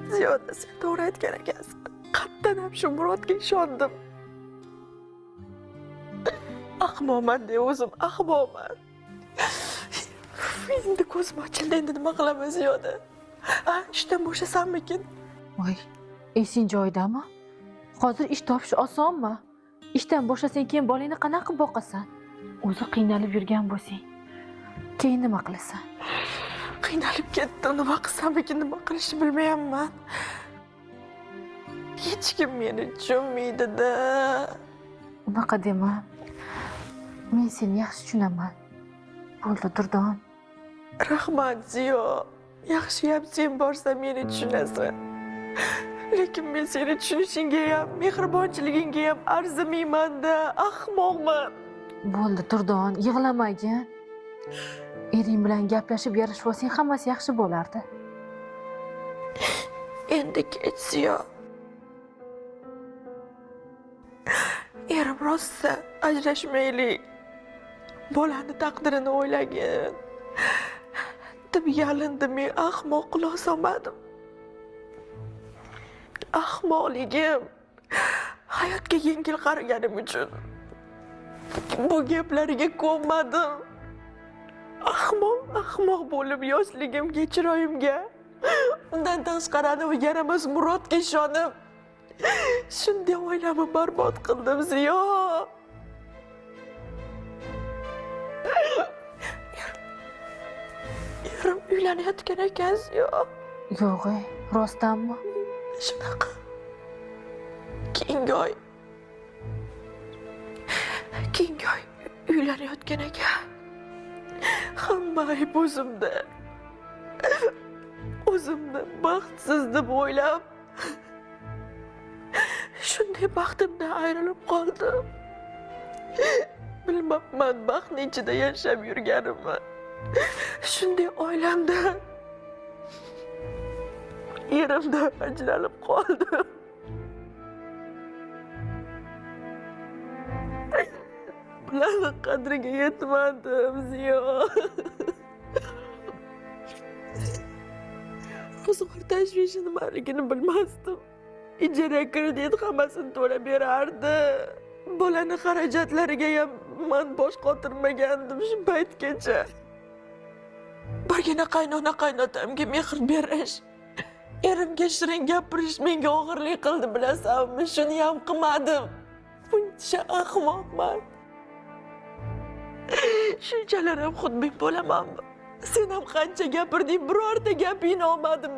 Ziyoda, sen to'g'ri aytgan ekansan. Qattan ham shu Murodga ishondim. Ahmoqman deb o'zim ahmoqman. Endi ko'zim ochildi, endi nima qilaman Ziyoda? Ishdan bo'shasammikin? Voy, esing joyidami? Hozir ish topish osonmi? Ishdan bo'shasang keyin bolangni qanaqa boqasan? O'zi qiynalib yurgan bo'lsang, keyin nima qilasan? Qiynalib ketdim, nima qilsamikin, nima qilishni bilmayapman. Hech kim meni tushunmaydi-da. Unaqa dema. Men seni yaxshi tushunaman. Bo'ldi, Durdon. Rahmat Ziyo. Yaxshiyam sen borsa meni tushunasan. Lekin men seni tushunishingga ham, mehribonchiligingga ham arzimayman-da, ahmoqman. Bo'ldi, Durdon, yig'lamagin. Ering bilan gaplashib yarashib olsang hammasi yaxshi bo'lardi. Endi kech Ziyo. Erim rosa ajrashmaylik. Bolani taqdirini o'ylagin. Deb yalindi, men ahmoq quloq solmadim. Ahmoqligim hayotga yengil qaraganim uchun bu gaplariga ko'nmadim. Ahmoq bo'lib yoshligimga, chiroyimga, undan tashqari yaramas Murodga ishonib shunday oilamni barbod qildim Ziyo. Erim uylanayotgan ekan Ziyo. Yo'q, rostdanmi? Shunaqa. Keyingi oy uylanayotgan ekan. Hamma ayb o'zimda. O'zimni baxtsiz deb o'ylab, shunday baxtimdan ayrilib qoldim. Bilmabman baxtni ichida yashab yurganimni. Shunday oilamdan, erimdan ajralib qoldim. Bularni qadriga yetmadim Ziyo. Ro'zg'or tashvishi nimaligini bilmasdim. Ijara kredit hammasini to'lab berardi. Bolani xarajatlariga ham men bosh qotirmagandim shu paytgacha. Birgina qaynotamga mehr berish, erimga shirin gapirish menga og'irlik qildi, bilasanmi? Shuni ham qilmadim. Buncha ahmoqman. Shunchalar ham xudbin bo'lamanmi? Sen ham qancha gapirding, birorta gapingni olmadim.